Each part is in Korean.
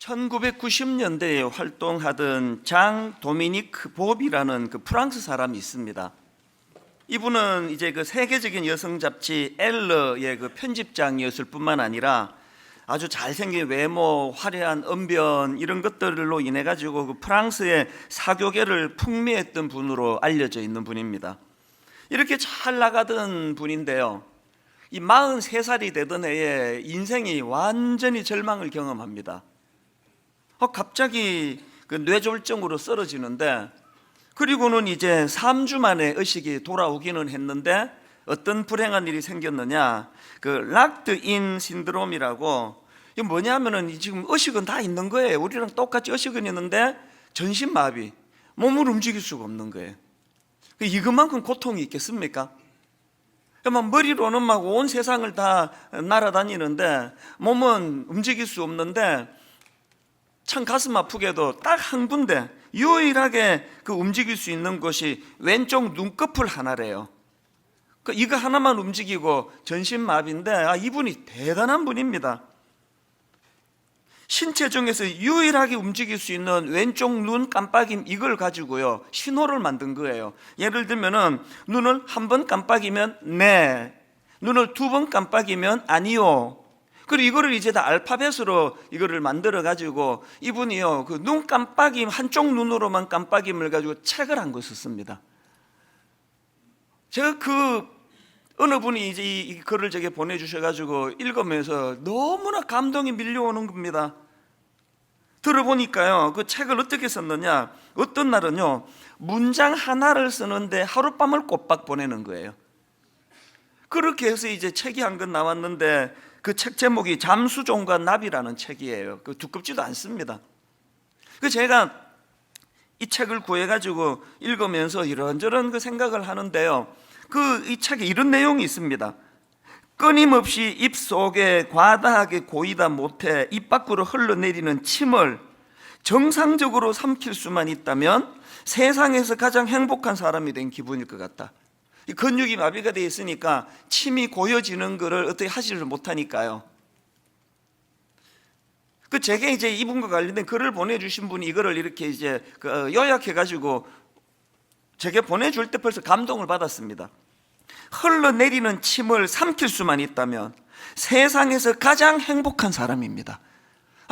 1990년대에 활동하던 장 도미니크 봅이라는 그 프랑스 사람이 있습니다. 이분은 이제 그 세계적인 여성 잡지 엘러의 그 편집장이었을 뿐만 아니라 아주 잘생긴 외모, 화려한 언변 이런 것들로 인해 가지고 그 프랑스의 사교계를 풍미했던 분으로 알려져 있는 분입니다. 이렇게 잘 나가던 분인데요, 이 43살이 되던 해에 인생이 완전히 절망을 경험합니다. 갑자기 그 뇌졸중으로 쓰러지는데, 그리고는 이제 3주 만에 의식이 돌아오기는 했는데 어떤 불행한 일이 생겼느냐, 그 락드인 신드롬이라고, 이게 뭐냐면은 지금 의식은 다 있는 거예요. 우리랑 똑같이 의식은 있는데 전신마비, 몸을 움직일 수가 없는 거예요. 이것만큼 고통이 있겠습니까? 막 머리로는 막 온 세상을 다 날아다니는데 몸은 움직일 수 없는데, 참 가슴 아프게도 딱 한 군데 유일하게 그 움직일 수 있는 곳이 왼쪽 눈꺼풀 하나래요. 이거 하나만 움직이고 전신마비인데, 이분이 대단한 분입니다. 신체 중에서 유일하게 움직일 수 있는 왼쪽 눈 깜빡임, 이걸 가지고요 신호를 만든 거예요. 예를 들면은 눈을 한 번 깜빡이면 네, 눈을 2번 깜빡이면 아니요. 그리고 이거를 이제 다 알파벳으로 이거를 만들어 가지고 이분이요 그 눈 깜빡임, 한쪽 눈으로만 깜빡임을 가지고 책을 한 권 썼습니다. 제가 그 어느 분이 이제 이 글을 제게 보내주셔가지고 읽으면서 너무나 감동이 밀려오는 겁니다. 들어보니까요, 그 책을 어떻게 썼느냐, 어떤 날은요 문장 하나를 쓰는데 하룻밤을 꼬박 보내는 거예요. 그렇게 해서 이제 책이 한 권 나왔는데, 그 책 제목이 잠수종과 나비라는 책이에요. 그 두껍지도 않습니다. 그 제가 이 책을 구해가지고 읽으면서 이런저런 그 생각을 하는데요, 이 책에 이런 내용이 있습니다. 끊임없이 입 속에 과다하게 고이다 못해 입 밖으로 흘러내리는 침을 정상적으로 삼킬 수만 있다면 세상에서 가장 행복한 사람이 된 기분일 것 같다. 이 근육이 마비가 되어 있으니까 침이 고여지는 것을 어떻게 하지를 못하니까요. 제게 이제 이분과 관련된 글을 보내주신 분이 이거를 이렇게 이제 요약해가지고 제게 보내줄 때 벌써 감동을 받았습니다. 흘러내리는 침을 삼킬 수만 있다면 세상에서 가장 행복한 사람입니다.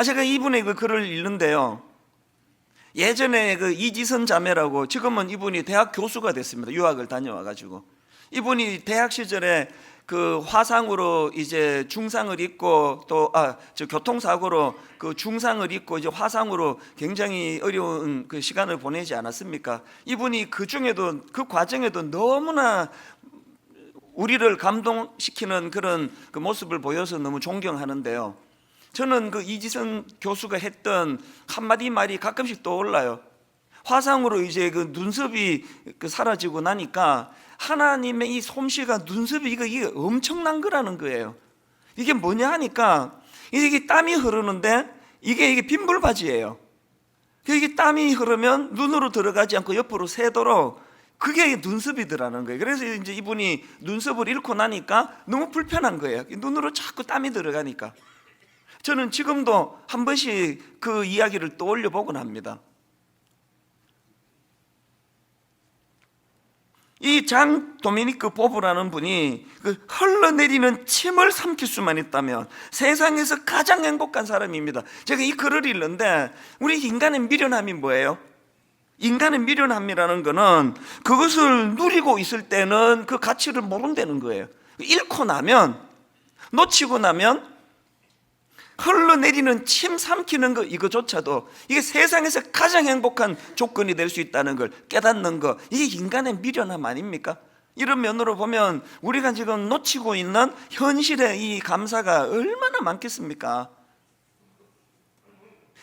제가 이분의 그 글을 읽는데요, 예전에 그 이지선 자매라고, 지금은 이분이 대학 교수가 됐습니다. 유학을 다녀와가지고 이분이 대학 시절에 그 화상으로 이제 중상을 입고 또 교통사고로 그 중상을 입고 이제 화상으로 굉장히 어려운 그 시간을 보내지 않았습니까? 이분이 그 중에도 그 과정에도 너무나 우리를 감동시키는 그런 그 모습을 보여서 너무 존경하는데요, 저는 그 이지선 교수가 했던 한마디 말이 가끔씩 떠올라요. 화상으로 이제 그 눈썹이 사라지고 나니까 하나님의 이 솜씨가 눈썹이 이게 엄청난 거라는 거예요. 이게 뭐냐 하니까 이게 땀이 흐르는데 이게 빈불바지예요. 이게 땀이 흐르면 눈으로 들어가지 않고 옆으로 새도록 그게 눈썹이더라는 거예요. 그래서 이제 이분이 눈썹을 잃고 나니까 너무 불편한 거예요. 눈으로 자꾸 땀이 들어가니까. 저는 지금도 한 번씩 그 이야기를 떠올려 보곤 합니다. 이 장 도미니크 보브라는 분이 그 흘러내리는 침을 삼킬 수만 있다면 세상에서 가장 행복한 사람입니다. 제가 이 글을 읽는데, 우리 인간의 미련함이 뭐예요? 인간의 미련함이라는 거는 그것을 누리고 있을 때는 그 가치를 모른다는 거예요. 잃고 나면, 놓치고 나면 흘러내리는 침 삼키는 거, 이거조차도 이게 세상에서 가장 행복한 조건이 될 수 있다는 걸 깨닫는 거, 이게 인간의 미련함 아닙니까? 이런 면으로 보면 우리가 지금 놓치고 있는 현실의 이 감사가 얼마나 많겠습니까?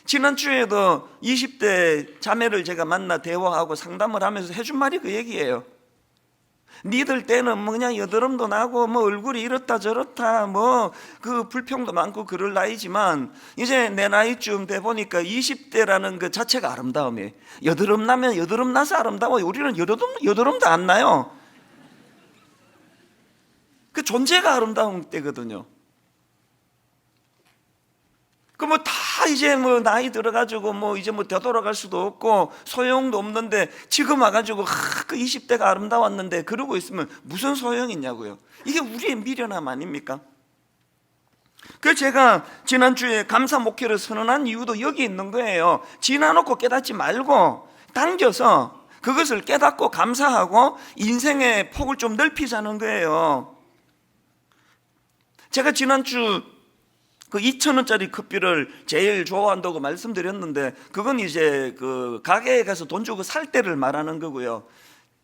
지난주에도 20대 자매를 제가 만나 대화하고 상담을 하면서 해준 말이 그 얘기예요. 니들 때는 뭐 그냥 여드름도 나고 뭐 얼굴이 이렇다 저렇다 뭐 그 불평도 많고 그럴 나이지만, 이제 내 나이쯤 돼 보니까 20대라는 그 자체가 아름다움이에요. 여드름 나면 여드름 나서 아름다워요. 우리는 여드름도 안 나요. 그 존재가 아름다운 때거든요. 그 뭐 다 이제 뭐 나이 들어가지고 뭐 이제 뭐 되돌아갈 수도 없고 소용도 없는데 지금 와가지고 그 20대가 아름다웠는데 그러고 있으면 무슨 소용이 있냐고요. 이게 우리의 미련함 아닙니까? 그래서 제가 지난주에 감사 목회를 선언한 이유도 여기 있는 거예요. 지나놓고 깨닫지 말고 당겨서 그것을 깨닫고 감사하고 인생의 폭을 좀 넓히자는 거예요. 제가 지난주 그 2,000원짜리 커피를 제일 좋아한다고 말씀드렸는데 그건 이제 그 가게에 가서 돈 주고 살 때를 말하는 거고요.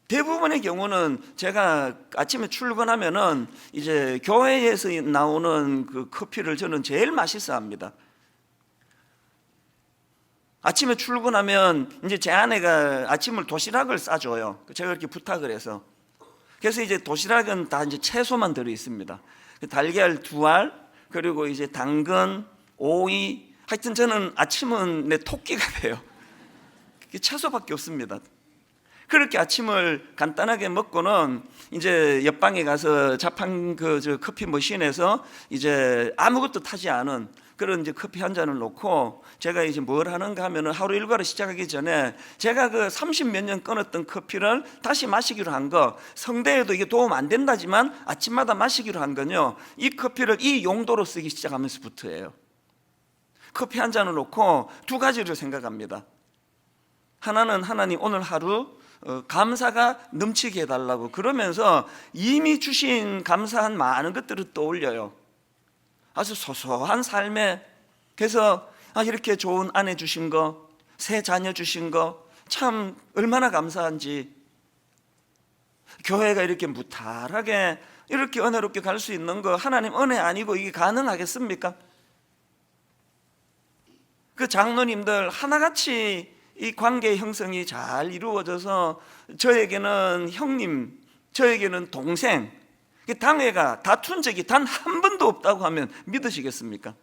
대부분의 경우는 제가 아침에 출근하면은 이제 교회에서 나오는 그 커피를 저는 제일 맛있어 합니다. 아침에 출근하면 이제 제 아내가 아침을 도시락을 싸줘요. 제가 이렇게 부탁을 해서. 그래서 이제 도시락은 다 이제 채소만 들어 있습니다. 달걀 2알, 그리고 이제 당근, 오이, 하여튼 저는 아침은 내 토끼가 돼요. 채소밖에 없습니다. 그렇게 아침을 간단하게 먹고는 이제 옆방에 가서 자판 저 커피 머신에서 이제 아무것도 타지 않은 그런 이제 커피 한 잔을 놓고 제가 이제 뭘 하는가 하면은 하루 일과를 시작하기 전에 제가 그 30몇 년 끊었던 커피를 다시 마시기로 한 거, 성대에도 이게 도움 안 된다지만 아침마다 마시기로 한 건요, 이 커피를 이 용도로 쓰기 시작하면서부터예요. 커피 한 잔을 놓고 2가지를 생각합니다. 하나는 하나님 오늘 하루 감사가 넘치게 해달라고, 그러면서 이미 주신 감사한 많은 것들을 떠올려요. 아주 소소한 삶에. 그래서 이렇게 좋은 아내 주신 거, 새 자녀 주신 거 참 얼마나 감사한지, 교회가 이렇게 무탈하게 이렇게 은혜롭게 갈 수 있는 거 하나님 은혜 아니고 이게 가능하겠습니까? 그 장로님들 하나같이 이 관계 형성이 잘 이루어져서 저에게는 형님, 저에게는 동생, 당회가 다툰 적이 단 한 번도 없다고 하면 믿으시겠습니까?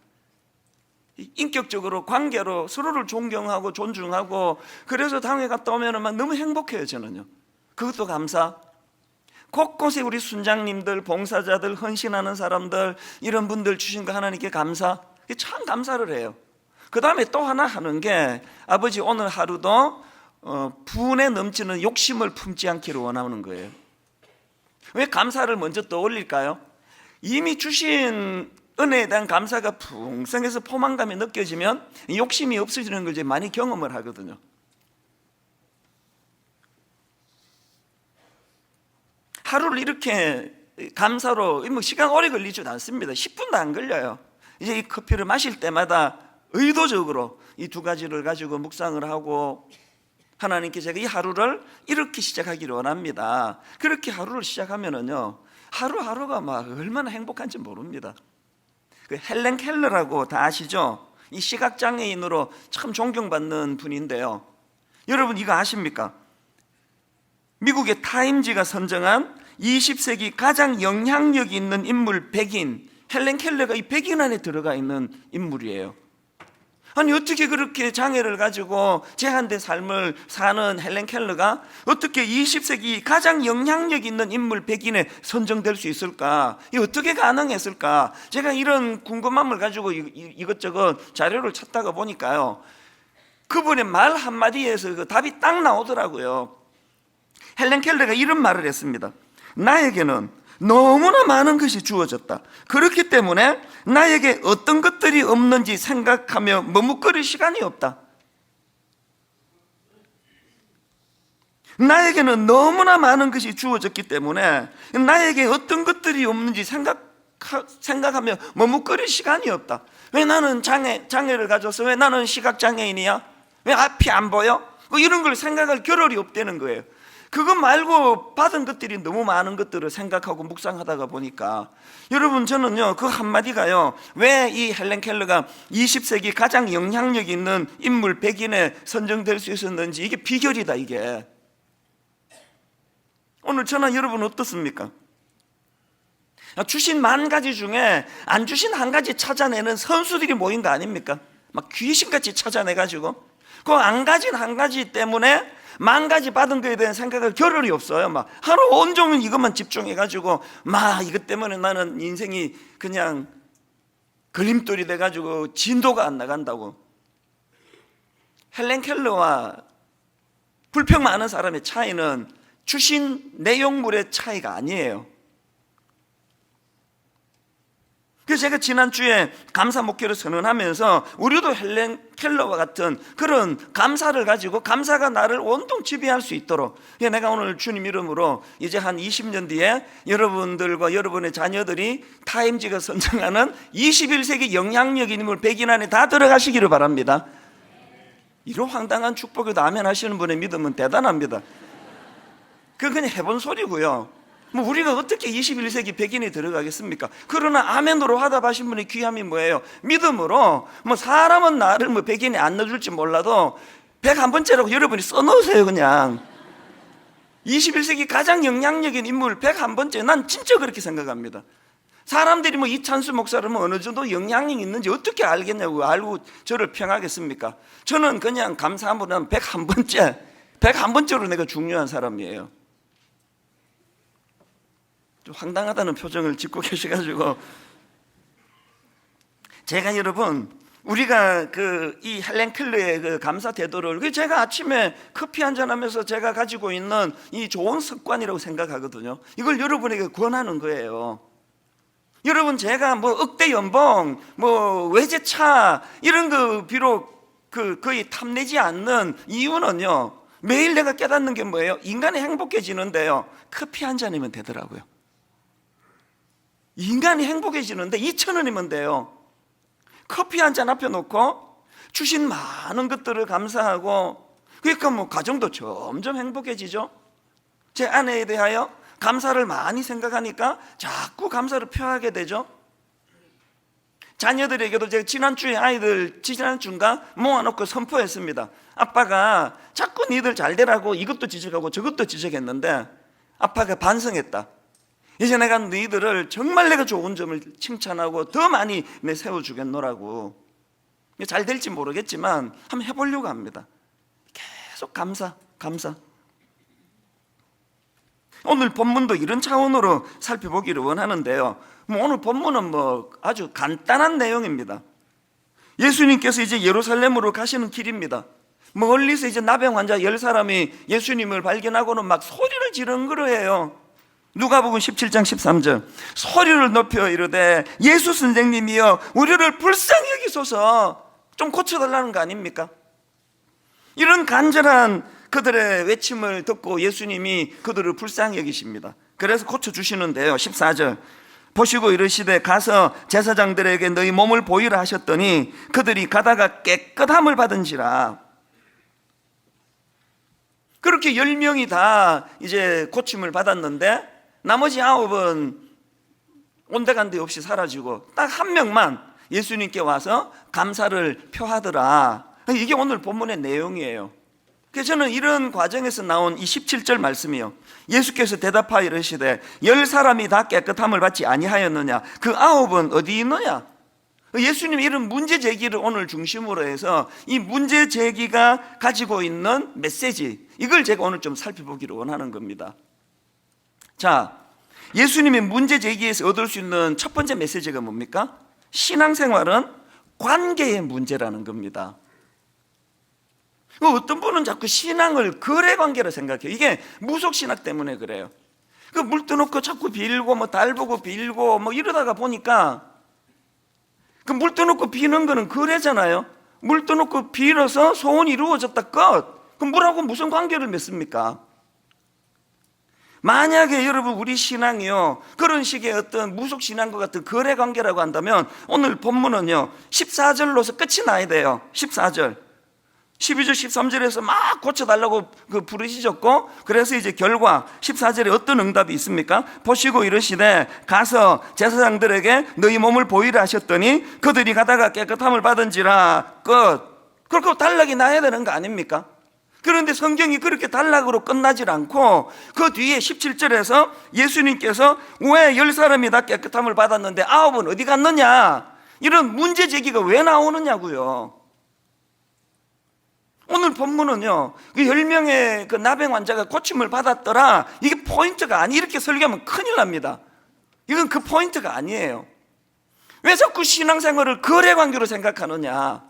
인격적으로 관계로 서로를 존경하고 존중하고, 그래서 당회 갔다 오면 너무 행복해요. 저는요. 그것도 감사. 곳곳에 우리 순장님들, 봉사자들, 헌신하는 사람들, 이런 분들 주신 거 하나님께 감사. 참 감사를 해요. 그 다음에 또 하나 하는 게, 아버지 오늘 하루도 분에 넘치는 욕심을 품지 않기를 원하는 거예요. 왜 감사를 먼저 떠올릴까요? 이미 주신 은혜에 대한 감사가 풍성해서 포만감이 느껴지면 욕심이 없어지는 걸 이제 많이 경험을 하거든요. 하루를 이렇게 감사로, 뭐 시간 오래 걸리지도 않습니다. 10분도 안 걸려요. 이제 이 커피를 마실 때마다 의도적으로 이 2가지를 가지고 묵상을 하고, 하나님께 제가 이 하루를 이렇게 시작하기를 원합니다. 그렇게 하루를 시작하면은요, 하루하루가 막 얼마나 행복한지 모릅니다. 그 헬렌 켈러라고 다 아시죠? 이 시각장애인으로 참 존경받는 분인데요, 여러분 이거 아십니까? 미국의 타임지가 선정한 20세기 가장 영향력 있는 인물 100인, 헬렌 켈러가 이 100인 안에 들어가 있는 인물이에요. 아니 어떻게 그렇게 장애를 가지고 제한된 삶을 사는 헬렌 켈러가 어떻게 20세기 가장 영향력 있는 인물 100인에 선정될 수 있을까? 이게 어떻게 가능했을까? 제가 이런 궁금함을 가지고 이것저것 자료를 찾다가 보니까요, 그분의 말 한마디에서 그 답이 딱 나오더라고요. 헬렌 켈러가 이런 말을 했습니다. 나에게는 너무나 많은 것이 주어졌다. 그렇기 때문에 나에게 어떤 것들이 없는지 생각하며 머뭇거릴 시간이 없다. 나에게는 너무나 많은 것이 주어졌기 때문에 나에게 어떤 것들이 없는지 생각하며 머뭇거릴 시간이 없다. 왜 나는 장애를 가져서 왜 나는 시각장애인이야? 왜 앞이 안 보여? 이런 걸 생각할 겨를이 없다는 거예요. 그것 말고 받은 것들이 너무 많은 것들을 생각하고 묵상하다가 보니까, 여러분 저는요, 그 한마디가요, 왜 이 헬렌 켈러가 20세기 가장 영향력 있는 인물 100인에 선정될 수 있었는지, 이게 비결이다. 이게 오늘 저는 여러분 어떻습니까? 주신 10,000가지 중에 안 주신 한 가지 찾아내는 선수들이 모인 거 아닙니까? 막 귀신같이 찾아내가지고 그 안 가진 한 가지 때문에 10,000가지 받은 거에 대한 생각할 겨를이 없어요. 막 하루 온종일 이것만 집중해가지고 막 이것 때문에 나는 인생이 그냥 걸림돌이 돼가지고 진도가 안 나간다고. 헬렌 켈러와 불평 많은 사람의 차이는 주신 내용물의 차이가 아니에요. 그래서 제가 지난주에 감사 목회를 선언하면서 우리도 헬렌 켈러와 같은 그런 감사를 가지고 감사가 나를 온통 지배할 수 있도록, 내가 오늘 주님 이름으로 이제 한 20년 뒤에 여러분들과 여러분의 자녀들이 타임지가 선정하는 21세기 영향력 인물 100인 안에 다 들어가시기를 바랍니다. 이런 황당한 축복에도 아멘 하시는 분의 믿음은 대단합니다. 그건 그냥 해본 소리고요. 뭐 우리가 어떻게 21세기 백인이 들어가겠습니까? 그러나 아멘으로 화답하신 분의 귀함이 뭐예요? 믿음으로, 뭐 사람은 나를 뭐 백인이 안 넣어줄지 몰라도 101번째라고 여러분이 써놓으세요. 그냥 21세기 가장 영향력인 인물 101번째, 난 진짜 그렇게 생각합니다. 사람들이 뭐 이찬수 목사를 뭐 어느 정도 영향력이 있는지 어떻게 알겠냐고, 알고 저를 평하겠습니까? 저는 그냥 감사함으로는 101번째, 101번째로 내가 중요한 사람이에요. 좀 황당하다는 표정을 짓고 계셔가지고, 제가 여러분, 우리가 이 헬렌 켈러의 그 감사 태도를, 제가 아침에 커피 한잔 하면서 제가 가지고 있는 이 좋은 습관이라고 생각하거든요. 이걸 여러분에게 권하는 거예요. 여러분, 제가 뭐 억대 연봉, 뭐 외제차 이런 거 비록 거의 탐내지 않는 이유는요, 매일 내가 깨닫는 게 뭐예요? 인간이 행복해지는데요, 커피 한 잔이면 되더라고요. 인간이 행복해지는데 2,000원이면 돼요. 커피 한 잔 앞에 놓고 주신 많은 것들을 감사하고, 그러니까 뭐 가정도 점점 행복해지죠. 제 아내에 대하여 감사를 많이 생각하니까 자꾸 감사를 표하게 되죠. 자녀들에게도 제가 지난주에 아이들 지난주인가 모아놓고 선포했습니다. 아빠가 자꾸 니들 잘 되라고 이것도 지적하고 저것도 지적했는데 아빠가 반성했다. 이제 내가 너희들을 정말 내가 좋은 점을 칭찬하고 더 많이 세워주겠노라고. 잘 될지 모르겠지만 한번 해보려고 합니다. 계속 감사. 오늘 본문도 이런 차원으로 살펴보기를 원하는데요, 오늘 본문은 뭐 아주 간단한 내용입니다. 예수님께서 이제 예루살렘으로 가시는 길입니다. 멀리서 이제 나병 환자 10사람이 예수님을 발견하고는 막 소리를 지르는거예요. 누가복음 17장 13절, 소리를 높여 이르되 예수 선생님이여 우리를 불쌍히 여기소서. 좀 고쳐달라는 거 아닙니까? 이런 간절한 그들의 외침을 듣고 예수님이 그들을 불쌍히 여기십니다. 그래서 고쳐주시는데요, 14절 보시고 이르시되 가서 제사장들에게 너희 몸을 보이라 하셨더니 그들이 가다가 깨끗함을 받은지라. 그렇게 10명이 다 이제 고침을 받았는데 나머지 9은 온데간데 없이 사라지고 딱 1명만 예수님께 와서 감사를 표하더라. 이게 오늘 본문의 내용이에요. 그래서 저는 이런 과정에서 나온 이 17절 말씀이요, 예수께서 대답하여 이르시되 10사람이 다 깨끗함을 받지 아니하였느냐, 그 9은 어디 있느냐. 예수님이 이런 문제 제기를 오늘 중심으로 해서 이 문제 제기가 가지고 있는 메시지, 이걸 제가 오늘 좀 살펴보기를 원하는 겁니다. 자, 예수님의 문제 제기에서 얻을 수 있는 첫 번째 메시지가 뭡니까? 신앙생활은 관계의 문제라는 겁니다. 어떤 분은 자꾸 신앙을 거래관계로 생각해요. 이게 무속신학 때문에 그래요. 물 떠놓고 자꾸 빌고 뭐 달 보고 빌고 뭐 이러다가 보니까 물 떠놓고 비는 거는 거래잖아요. 물 떠놓고 빌어서 소원이 이루어졌다 끝. 그럼 물하고 무슨 관계를 맺습니까? 만약에 여러분 우리 신앙이요 그런 식의 어떤 무속신앙과 같은 거래관계라고 한다면 오늘 본문은요 14절로서 끝이 나야 돼요. 14절 12절 13절에서 막 고쳐달라고 부르짖었고, 그래서 이제 결과 14절에 어떤 응답이 있습니까? 보시고 이르시되 가서 제사장들에게 너희 몸을 보이라 하셨더니 그들이 가다가 깨끗함을 받은지라. 끝. 그렇게 단락이 나야 되는 거 아닙니까? 그런데 성경이 그렇게 단락으로 끝나질 않고 그 뒤에 17절에서 예수님께서 왜 10사람이 다 깨끗함을 받았는데 9은 어디 갔느냐, 이런 문제 제기가 왜 나오느냐고요. 오늘 본문은요, 그 10명의 그 나병 환자가 고침을 받았더라, 이게 포인트가 아니, 이렇게 설교하면 큰일 납니다. 이건 그 포인트가 아니에요. 왜 자꾸 신앙생활을 거래 관계로 생각하느냐?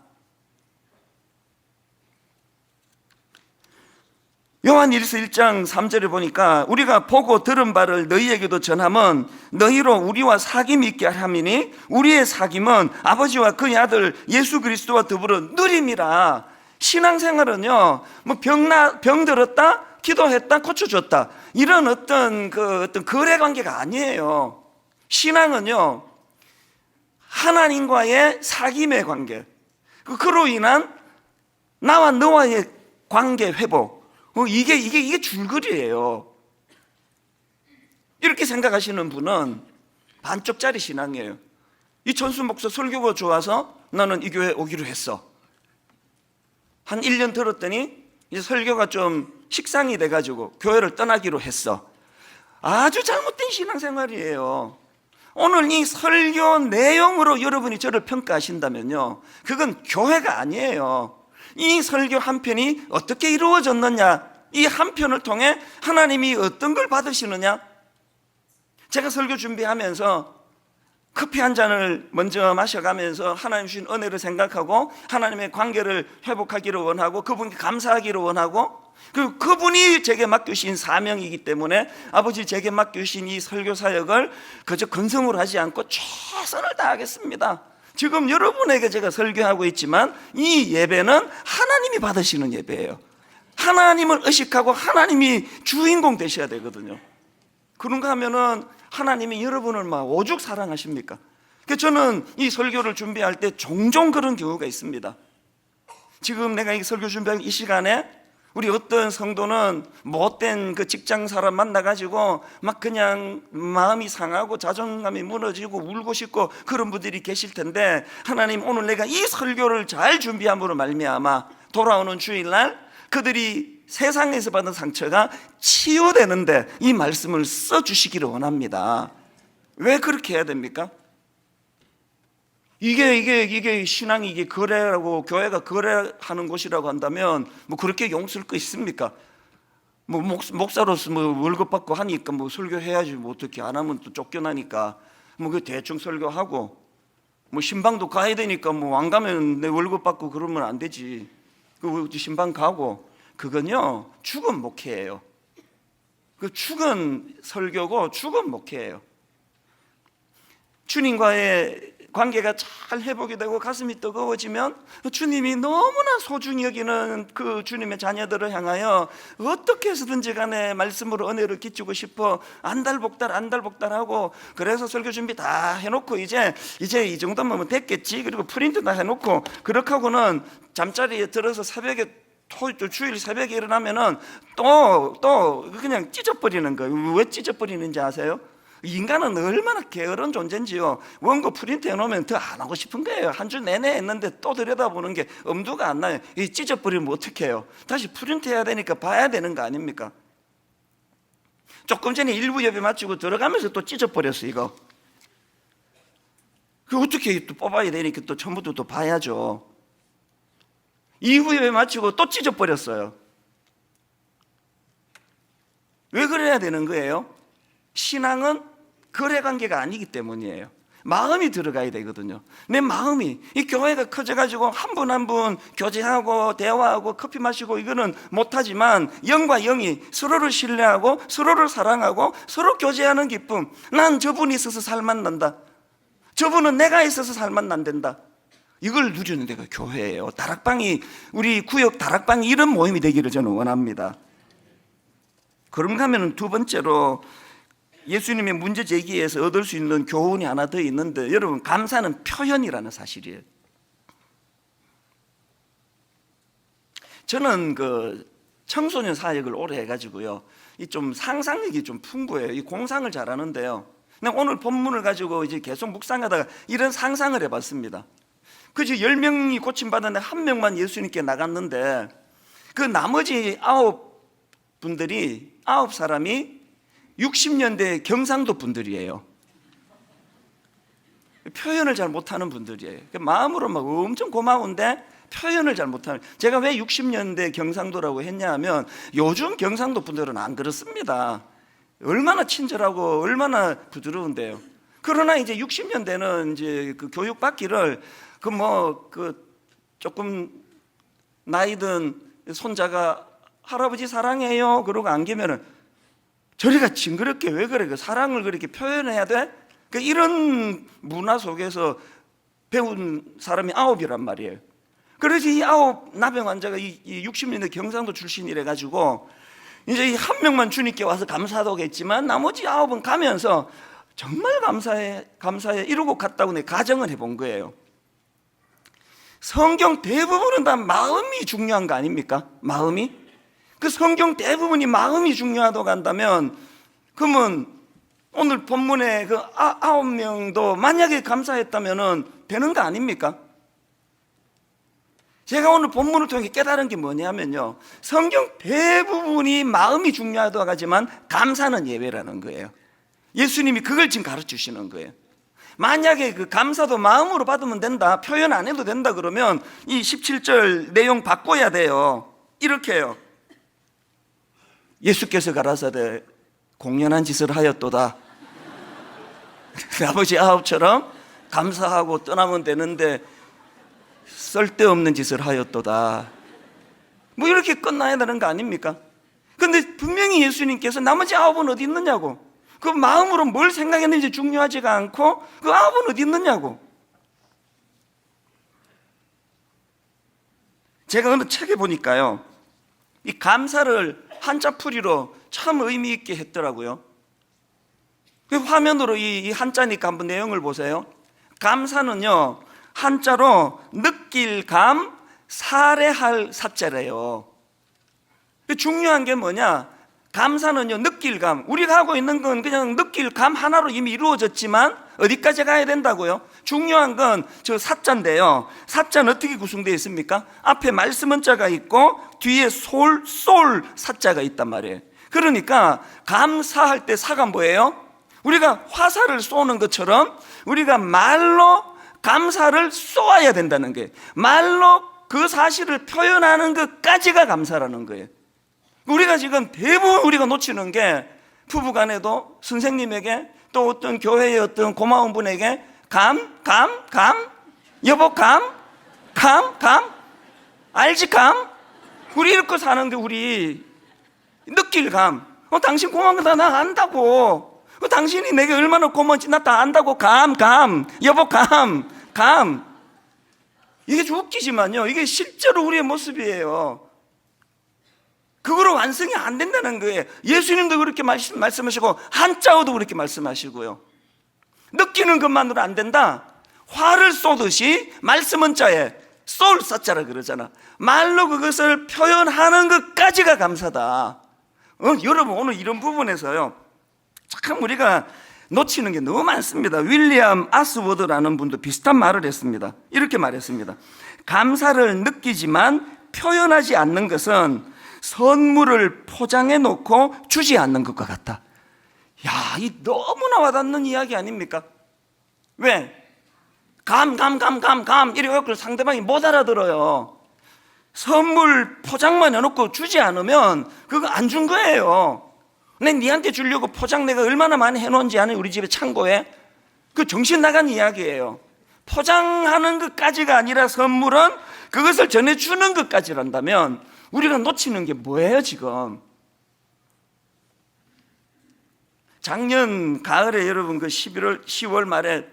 요한일서 1장 3절에 보니까 우리가 보고 들은 바를 너희에게도 전함은 너희로 우리와 사귐이 있게 함이니 우리의 사귐은 아버지와 그의 아들 예수 그리스도와 더불어 누림이라. 신앙생활은요, 뭐 병 들었다, 기도했다, 고쳐줬다, 이런 어떤 거래 관계가 아니에요. 신앙은요, 하나님과의 사귐의 관계, 그로 인한 나와 너와의 관계 회복, 이게 줄거리예요. 이렇게 생각하시는 분은 반쪽짜리 신앙이에요. 이 전수 목사 설교가 좋아서 나는 이 교회 오기로 했어. 한 1년 들었더니 이제 설교가 좀 식상이 돼가지고 교회를 떠나기로 했어. 아주 잘못된 신앙생활이에요. 오늘 이 설교 내용으로 여러분이 저를 평가하신다면요, 그건 교회가 아니에요. 이 설교 한 편이 어떻게 이루어졌느냐, 이 한 편을 통해 하나님이 어떤 걸 받으시느냐. 제가 설교 준비하면서 커피 한 잔을 먼저 마셔가면서 하나님 주신 은혜를 생각하고 하나님의 관계를 회복하기를 원하고 그분께 감사하기를 원하고, 그리고 그분이 제게 맡기신 사명이기 때문에 아버지 제게 맡기신 이 설교 사역을 그저 근성으로 하지 않고 최선을 다하겠습니다. 지금 여러분에게 제가 설교하고 있지만 이 예배는 하나님이 받으시는 예배예요. 하나님을 의식하고 하나님이 주인공 되셔야 되거든요. 그런가 하면은 하나님이 여러분을 막 오죽 사랑하십니까? 그래서 저는 이 설교를 준비할 때 종종 그런 경우가 있습니다. 지금 내가 이 설교 준비하는 이 시간에 우리 어떤 성도는 못된 그 직장 사람 만나가지고 막 그냥 마음이 상하고 자존감이 무너지고 울고 싶고 그런 분들이 계실 텐데, 하나님 오늘 내가 이 설교를 잘 준비함으로 말미암아 돌아오는 주일날 그들이 세상에서 받은 상처가 치유되는데 이 말씀을 써주시기를 원합니다. 왜 그렇게 해야 됩니까? 이게 신앙이 이게 거래라고, 교회가 거래하는 곳이라고 한다면 뭐 그렇게 용서할 거 있습니까? 뭐 목사로서 뭐 월급 받고 하니까 뭐 설교해야지, 뭐 어떻게 안 하면 또 쫓겨나니까 뭐 그 대충 설교하고, 뭐 신방도 가야 되니까 뭐 안 가면 내 월급 받고 그러면 안 되지. 그 신방 가고, 그건요 죽은 목회예요. 그 죽은 설교고 죽은 목회예요. 주님과의 관계가 잘 회복이 되고 가슴이 뜨거워지면 주님이 너무나 소중히 여기는 그 주님의 자녀들을 향하여 어떻게 해서든지 간에 말씀으로 은혜를 끼치고 싶어 안달복달하고, 그래서 설교 준비 다 해놓고 이제 이 정도면 됐겠지, 그리고 프린트 다 해놓고 그렇게 하고는 잠자리에 들어서 새벽에 주일 새벽에 일어나면은 또 그냥 찢어버리는 거예요. 왜 찢어버리는지 아세요? 인간은 얼마나 게으른 존재인지요. 원고 프린트 해놓으면 더 안 하고 싶은 거예요. 한 주 내내 했는데 또 들여다보는 게 엄두가 안 나요. 이 찢어버리면 어떻게 해요? 다시 프린트 해야 되니까 봐야 되는 거 아닙니까? 조금 전에 일부 예배 마치고 들어가면서 또 찢어버렸어 이거. 그 어떻게 또 뽑아야 되니까 또 처음부터 또 봐야죠. 이후 예배 마치고 또 찢어버렸어요. 왜 그래야 되는 거예요? 신앙은 거래관계가 아니기 때문이에요. 마음이 들어가야 되거든요. 내 마음이, 이 교회가 커져가지고 한 분 한 분 교제하고 대화하고 커피 마시고 이거는 못하지만, 영과 영이 서로를 신뢰하고 서로를 사랑하고 서로 교제하는 기쁨, 난 저분이 있어서 살만 난다, 저분은 내가 있어서 살만 난단다, 이걸 누리는 데가 교회예요. 다락방이, 우리 구역 다락방이 이런 모임이 되기를 저는 원합니다. 그런가 하면 두 번째로 예수님의 문제 제기에서 얻을 수 있는 교훈이 하나 더 있는데, 여러분, 감사는 표현이라는 사실이에요. 저는 그 청소년 사역을 오래 해가지고요, 이 좀 상상력이 좀 풍부해요. 이 공상을 잘하는데요, 오늘 본문을 가지고 이제 계속 묵상하다가 이런 상상을 해봤습니다. 그저 10명이 고침받았는데 1명만 예수님께 나갔는데, 그 나머지 9사람이 60년대 경상도 분들이에요. 표현을 잘 못하는 분들이에요. 마음으로 막 엄청 고마운데 표현을 잘 못하는. 제가 왜 60년대 경상도라고 했냐 하면, 요즘 경상도 분들은 안 그렇습니다. 얼마나 친절하고 얼마나 부드러운데요. 그러나 이제 60년대는 이제 그 교육 받기를 조금 나이 든 손자가 할아버지 사랑해요 그러고 안기면은 저리가 징그럽게 왜 그래? 그 사랑을 그렇게 표현해야 돼? 그 이런 문화 속에서 배운 사람이 9이란 말이에요. 그래서 이 9 나병 환자가 이 60년대 경상도 출신이래 가지고 이제 이 한 명만 주님께 와서 감사하겠지만 나머지 9은 가면서 정말 감사해 이러고 갔다고 내 가정을 해본 거예요. 성경 대부분은 다 마음이 중요한 거 아닙니까? 마음이? 그 성경 대부분이 마음이 중요하다고 한다면 그러면 오늘 본문에 그 9명도 만약에 감사했다면 되는 거 아닙니까? 제가 오늘 본문을 통해 깨달은 게 뭐냐면요, 성경 대부분이 마음이 중요하다고 하지만 감사는 예외라는 거예요. 예수님이 그걸 지금 가르쳐 주시는 거예요. 만약에 그 감사도 마음으로 받으면 된다, 표현 안 해도 된다 그러면 이 17절 내용 바꿔야 돼요. 이렇게 해요. 예수께서 가라사대 공연한 짓을 하였도다. 아버지 9처럼 감사하고 떠나면 되는데 쓸데없는 짓을 하였도다. 뭐 이렇게 끝나야 되는 거 아닙니까? 근데 분명히 예수님께서 나머지 9은 어디 있느냐고, 그 마음으로 뭘 생각했는지 중요하지가 않고 그 9은 어디 있느냐고. 제가 어느 책에 보니까요, 이 감사를 한자풀이로 참 의미 있게 했더라고요. 그 화면으로 이 한자니까 한번 내용을 보세요. 감사는요, 한자로 느낄 감, 살해할 사자래요. 중요한 게 뭐냐? 감사는요, 느낄 감. 우리가 하고 있는 건 그냥 느낄 감 하나로 이미 이루어졌지만 어디까지 가야 된다고요? 중요한 건 저 사자인데요. 사자는 어떻게 구성되어 있습니까? 앞에 말씀 문자가 있고 뒤에 솔 사자가 있단 말이에요. 그러니까 감사할 때 사가 뭐예요? 우리가 화살을 쏘는 것처럼 우리가 말로 감사를 쏘아야 된다는 거예요. 말로 그 사실을 표현하는 것까지가 감사라는 거예요. 우리가 지금 대부분 우리가 놓치는 게, 부부간에도 선생님에게 또 어떤 교회의 어떤 고마운 분에게 여보 알지 우리 이렇게 사는데 우리 느낄 당신 고마운 거 나 안다고. 당신이 내게 얼마나 고마운지 나 다 안다고. 여보 이게 좀 웃기지만요, 이게 실제로 우리의 모습이에요. 그거로 완성이 안 된다는 거예요. 예수님도 그렇게 말씀하시고 한자어도 그렇게 말씀하시고요. 느끼는 것만으로 안 된다. 화를 쏘듯이 말씀은 자에 쏠 사자라 그러잖아. 말로 그것을 표현하는 것까지가 감사다. 여러분, 오늘 이런 부분에서요, 참 우리가 놓치는 게 너무 많습니다. 윌리엄 아스워드라는 분도 비슷한 말을 했습니다. 이렇게 말했습니다. 감사를 느끼지만 표현하지 않는 것은 선물을 포장해 놓고 주지 않는 것과 같다. 야, 이 너무나 와닿는 이야기 아닙니까? 왜? 이래갖고 상대방이 못 알아들어요. 선물 포장만 해놓고 주지 않으면 그거 안 준 거예요. 니한테 주려고 포장 내가 얼마나 많이 해놓은지 아는 우리 집에 창고에. 그 정신 나간 이야기예요. 포장하는 것까지가 아니라 선물은 그것을 전해주는 것까지란다면 우리가 놓치는 게 뭐예요 지금? 작년 가을에 여러분 그 10월 말에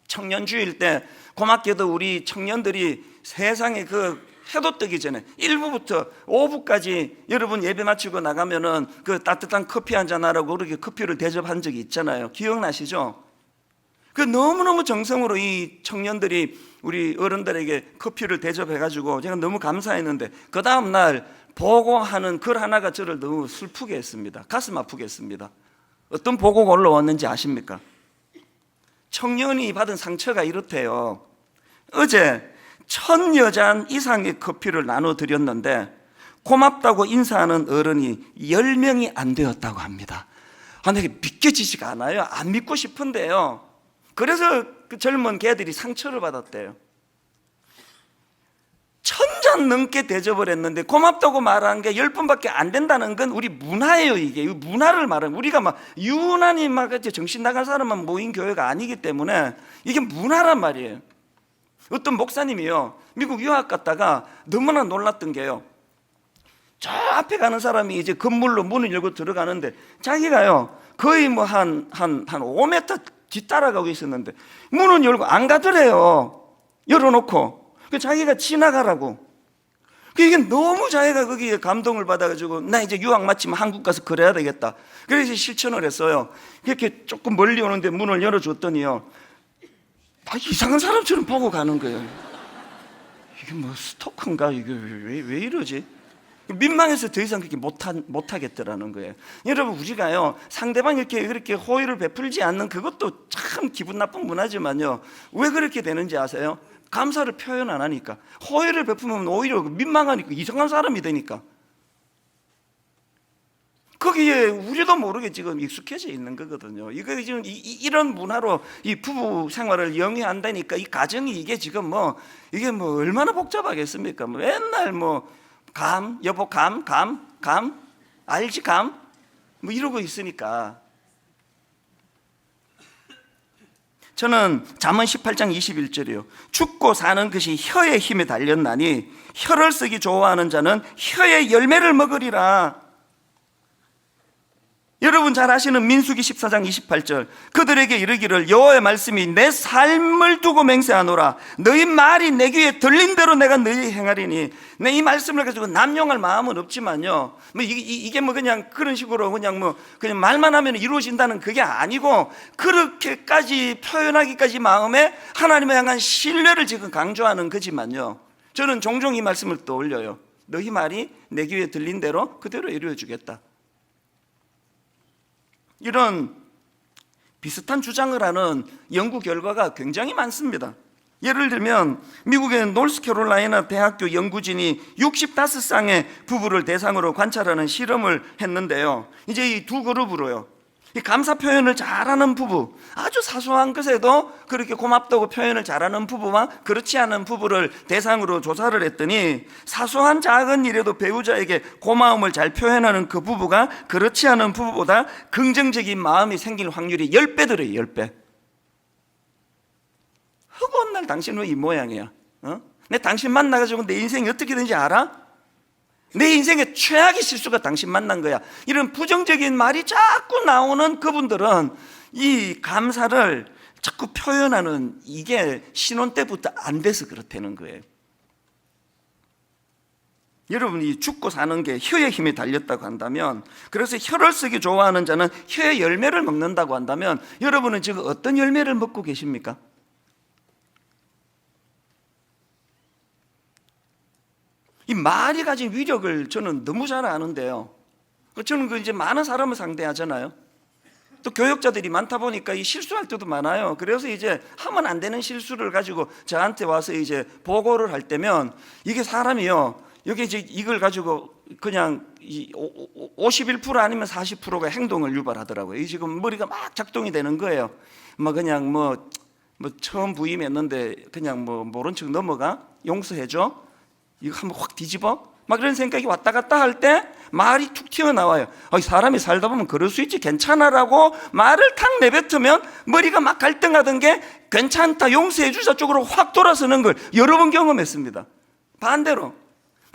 청년주일 때 고맙게도 우리 청년들이 세상에 그 해도 뜨기 전에 1부부터 오후까지 여러분 예배 마치고 나가면은 그 따뜻한 커피 한잔 하라고 그렇게 커피를 대접한 적이 있잖아요. 기억나시죠? 그 너무너무 정성으로 이 청년들이 우리 어른들에게 커피를 대접해가지고 제가 너무 감사했는데 그 다음날 보고하는 글 하나가 저를 너무 슬프게 했습니다. 가슴 아프게 했습니다. 어떤 보고가 올라왔는지 아십니까? 청년이 받은 상처가 이렇대요. 어제 1000여잔 이상의 커피를 나눠드렸는데 고맙다고 인사하는 어른이 10명이 안 되었다고 합니다. 내게 믿겨지지가 않아요. 안 믿고 싶은데요. 그래서 그 젊은 개들이 상처를 받았대요. 1000잔 넘게 대접을 했는데 고맙다고 말한 게 10번밖에 안 된다는 건 우리 문화예요. 이게 문화를 말하는, 우리가 막 유난히 막 정신 나간 사람만 모인 교회가 아니기 때문에 이게 문화란 말이에요. 어떤 목사님이요, 미국 유학 갔다가 너무나 놀랐던 게요, 저 앞에 가는 사람이 이제 건물로 문을 열고 들어가는데 자기가요 거의 뭐 한 5m 뒤따라가고 있었는데 문은 열고 안 가더래요. 열어놓고 자기가 지나가라고. 이게 너무 자기가 거기에 감동을 받아가지고 나 이제 유학 마치면 한국 가서 그래야 되겠다. 그래서 실천을 했어요. 이렇게 조금 멀리 오는데 문을 열어줬더니요, 이상한 사람처럼 보고 가는 거예요. 이게 뭐 스토커인가? 이게 왜 이러지? 민망해서 더 이상 그렇게 못하겠더라는 거예요. 여러분, 우리가요 상대방이 그렇게 호의를 베풀지 않는 그것도 참 기분 나쁜 문화지만요, 왜 그렇게 되는지 아세요? 감사를 표현 안 하니까. 호의를 베푸면 오히려 민망하니까 이상한 사람이 되니까. 거기에 우리도 모르게 지금 익숙해져 있는 거거든요. 이거 지금 이런 문화로 이 부부 생활을 영위한다니까 이 가정이 이게 지금 이게 얼마나 복잡하겠습니까? 맨날 여보 감 알지 감 이러고 있으니까. 저는 잠언 18장 21절이요, 죽고 사는 것이 혀의 힘에 달렸나니 혀를 쓰기 좋아하는 자는 혀의 열매를 먹으리라. 여러분 잘 아시는 민수기 14장 28절, 그들에게 이르기를 여호와의 말씀이 내 삶을 두고 맹세하노라. 너희 말이 내 귀에 들린 대로 내가 너희 행하리니. 내 이 말씀을 가지고 남용할 마음은 없지만요, 이게 그냥 그런 식으로 그냥 말만 하면 이루어진다는 그게 아니고, 그렇게까지 표현하기까지 마음에 하나님을 향한 신뢰를 지금 강조하는 거지만요, 저는 종종 이 말씀을 떠올려요. 너희 말이 내 귀에 들린 대로 그대로 이루어 주겠다. 이런 비슷한 주장을 하는 연구 결과가 굉장히 많습니다. 예를 들면 미국의 노스캐롤라이나 대학교 연구진이 65쌍의 부부를 대상으로 관찰하는 실험을 했는데요, 이제 이 두 그룹으로요, 이 감사 표현을 잘하는 부부, 아주 사소한 것에도 그렇게 고맙다고 표현을 잘하는 부부와 그렇지 않은 부부를 대상으로 조사를 했더니, 사소한 작은 일에도 배우자에게 고마움을 잘 표현하는 그 부부가 그렇지 않은 부부보다 긍정적인 마음이 생길 확률이 10배더래요. 10배. 허구한 날 당신 왜 이 모양이야? 내 당신 만나가지고 내 인생이 어떻게 되는지 알아? 내 인생의 최악의 실수가 당신 만난 거야. 이런 부정적인 말이 자꾸 나오는 그분들은 이 감사를 자꾸 표현하는 이게 신혼 때부터 안 돼서 그렇다는 거예요. 여러분이 죽고 사는 게 혀의 힘에 달렸다고 한다면, 그래서 혀를 쓰기 좋아하는 자는 혀의 열매를 먹는다고 한다면, 여러분은 지금 어떤 열매를 먹고 계십니까? 이 말이 가진 위력을 저는 너무 잘 아는데요, 저는 이제 많은 사람을 상대하잖아요. 또 교역자들이 많다 보니까 이 실수할 때도 많아요. 그래서 이제 하면 안 되는 실수를 가지고 저한테 와서 이제 보고를 할 때면, 이게 사람이요, 여기 이제 이걸 가지고 그냥 51% 아니면 40%가 행동을 유발하더라고요. 이 지금 머리가 막 작동이 되는 거예요. 그냥 처음 부임했는데 그냥 모른 척 넘어가, 용서해줘, 이거 한번 확 뒤집어, 그런 생각이 왔다 갔다 할 때 말이 툭 튀어나와요. 사람이 살다 보면 그럴 수 있지, 괜찮아라고 말을 탁 내뱉으면 머리가 막 갈등하던 게 괜찮다, 용서해 주자 쪽으로 확 돌아서는 걸 여러 번 경험했습니다. 반대로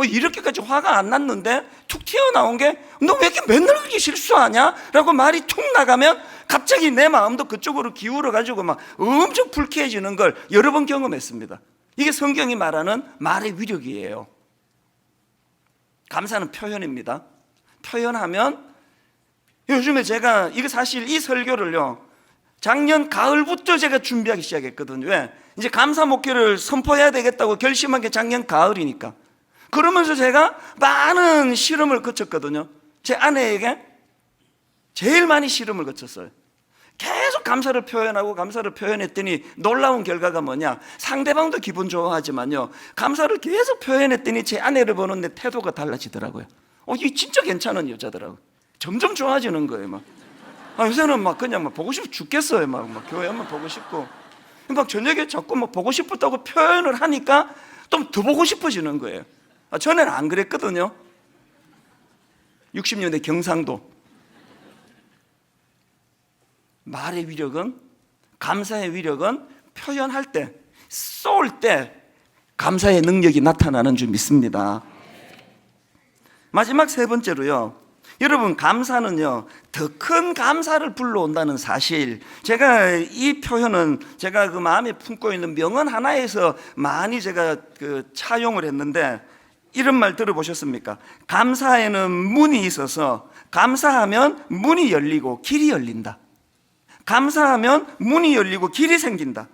이렇게까지 화가 안 났는데 툭 튀어나온 게 너 왜 이렇게 맨날 그렇게 실수하냐? 라고 말이 툭 나가면 갑자기 내 마음도 그쪽으로 기울어가지고 막 엄청 불쾌해지는 걸 여러 번 경험했습니다. 이게 성경이 말하는 말의 위력이에요. 감사는 표현입니다. 표현하면, 요즘에 제가 이거 사실 이 설교를요, 작년 가을부터 제가 준비하기 시작했거든요. 왜? 이제 감사 목회를 선포해야 되겠다고 결심한 게 작년 가을이니까. 그러면서 제가 많은 실험을 거쳤거든요. 제 아내에게 제일 많이 실험을 거쳤어요. 계속 감사를 표현했더니 놀라운 결과가 뭐냐, 상대방도 기분 좋아하지만요, 감사를 계속 표현했더니 제 아내를 보는 내 태도가 달라지더라고요. 이게 진짜 괜찮은 여자더라고요. 점점 좋아지는 거예요. 요새는 그냥 보고 싶어 죽겠어요. 교회 한번 보고 싶고, 저녁에 자꾸 보고 싶었다고 표현을 하니까 좀 더 보고 싶어지는 거예요. 전에는 안 그랬거든요. 60년대 경상도. 말의 위력은, 감사의 위력은 표현할 때, 쏠 때 감사의 능력이 나타나는 줄 믿습니다. 마지막 세 번째로요, 여러분, 감사는요 더 큰 감사를 불러온다는 사실, 제가 이 표현은 제가 그 마음에 품고 있는 명언 하나에서 많이 제가 차용을 했는데, 이런 말 들어보셨습니까? 감사에는 문이 있어서 감사하면 문이 열리고 길이 열린다. 감사하면 문이 열리고 길이 생긴다.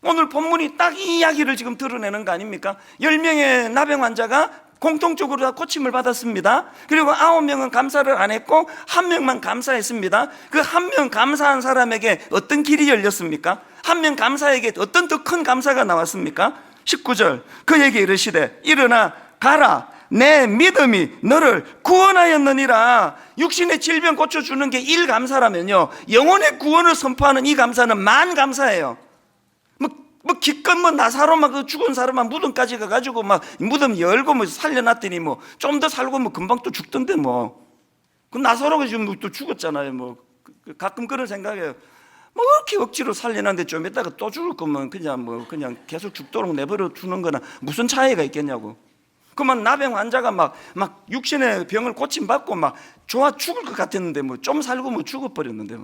오늘 본문이 딱 이 이야기를 지금 드러내는 거 아닙니까? 10명의 나병 환자가 공통적으로 다 고침을 받았습니다. 그리고 9명은 감사를 안 했고 1명만 감사했습니다. 그 1명 감사한 사람에게 어떤 길이 열렸습니까? 1명 감사에게 어떤 더 큰 감사가 나왔습니까? 19절, 그에게 이르시되 일어나 가라, 내 믿음이 너를 구원하였느니라. 육신의 질병 고쳐주는 게 1감사라면요, 영혼의 구원을 선포하는 이 감사는 만 감사예요. 기껏 나사로 죽은 사람만 무덤까지 가가지고 무덤 열고 살려놨더니 좀 더 살고 금방 또 죽던데 그 나사로가 지금 또 죽었잖아요. 가끔 그런 생각해요. 이렇게 억지로 살려놨는데 좀 이따가 또 죽을 거면 그냥 계속 죽도록 내버려 두는 거나 무슨 차이가 있겠냐고. 그만 나병 환자가 막 육신의 병을 고침받고 좋아 죽을 것 같았는데 좀 살고 죽어버렸는데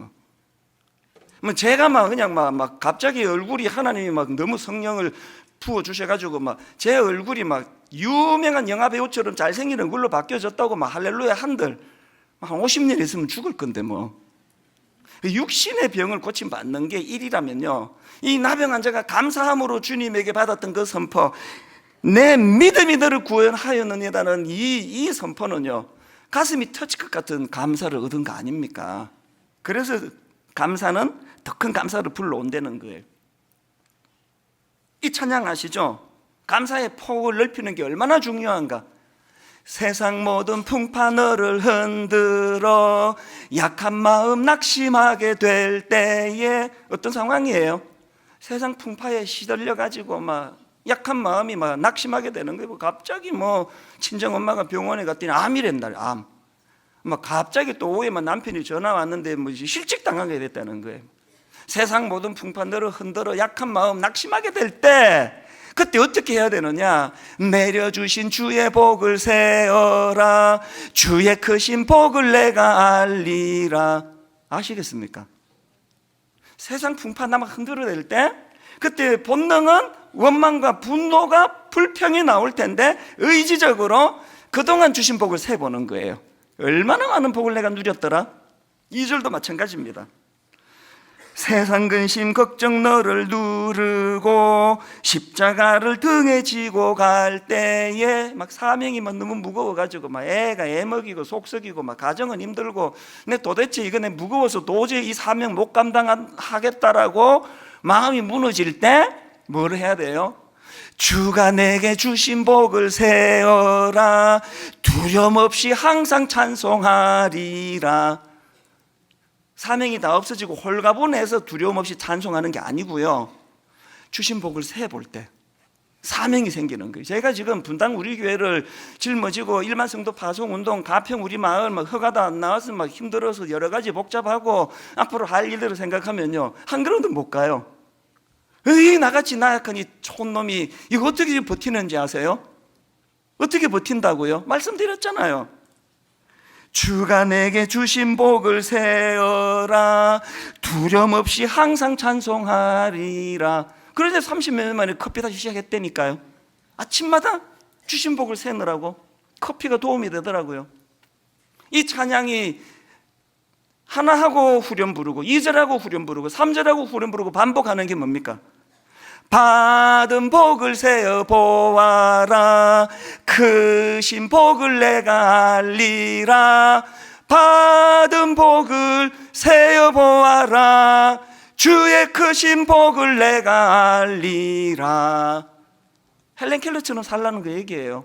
제가 그냥 갑자기 얼굴이 하나님이 너무 성령을 부어 주셔가지고 제 얼굴이 유명한 영화 배우처럼 잘생긴 얼굴로 바뀌어졌다고 할렐루야 한들 한 50년 있으면 죽을 건데 육신의 병을 고침받는 게 일이라면요, 이 나병 환자가 감사함으로 주님에게 받았던 그 선포, 내 믿음이 너를 구원하였느니라는 이 선포는요, 가슴이 터질 것 같은 감사를 얻은 거 아닙니까? 그래서 감사는 더 큰 감사를 불러온다는 거예요. 이 찬양 아시죠? 감사의 폭을 넓히는 게 얼마나 중요한가. 세상 모든 풍파 너를 흔들어 약한 마음 낙심하게 될 때에, 어떤 상황이에요? 세상 풍파에 시들려 가지고 약한 마음이 낙심하게 되는 거예요. 갑자기 친정엄마가 병원에 갔더니 암이란다. 암. 갑자기 또 오후에 남편이 전화 왔는데 실직 당하게 됐다는 거예요. 세상 모든 풍파 너를 흔들어 약한 마음 낙심하게 될 때, 그때 어떻게 해야 되느냐? 내려주신 주의 복을 세어라, 주의 크신 복을 내가 알리라. 아시겠습니까? 세상 풍파 막 흔들어댈 때, 그때 본능은 원망과 분노가 불평이 나올 텐데 의지적으로 그동안 주신 복을 세보는 거예요. 얼마나 많은 복을 내가 누렸더라? 2절도 마찬가지입니다. 세상 근심 걱정 너를 누르고 십자가를 등에 지고 갈 때에 사명이 너무 무거워가지고 애가 애 먹이고 속 썩이고 가정은 힘들고 도대체 이거 무거워서 도저히 이 사명 못 감당하겠다라고 마음이 무너질 때 뭘 해야 돼요? 주가 내게 주신 복을 세어라, 두려움 없이 항상 찬송하리라. 사명이 다 없어지고 홀가분해서 두려움 없이 찬송하는 게 아니고요, 주신 복을 세볼 때 사명이 생기는 거예요. 제가 지금 분당 우리 교회를 짊어지고 일만 성도 파송운동, 가평 우리 마을 허가도 안 나와서 힘들어서 여러 가지 복잡하고 앞으로 할 일들을 생각하면요, 한 걸음도 못 가요. 나같이 나약한 이 촌놈이 이거 어떻게 버티는지 아세요? 어떻게 버틴다고요? 말씀드렸잖아요. 주가 내게 주신 복을 세어라, 두려움 없이 항상 찬송하리라. 그런데 30몇 년 만에 커피 다시 시작했다니까요. 아침마다 주신 복을 세느라고 커피가 도움이 되더라고요. 이 찬양이 하나하고 후렴 부르고 2절하고 후렴 부르고 3절하고 후렴 부르고 반복하는 게 뭡니까? 받은 복을 세어 보아라, 크신 복을 내가 알리라. 받은 복을 세어 보아라, 주의 크신 복을 내가 알리라. 헬렌 켈러처럼 살라는 그 얘기예요.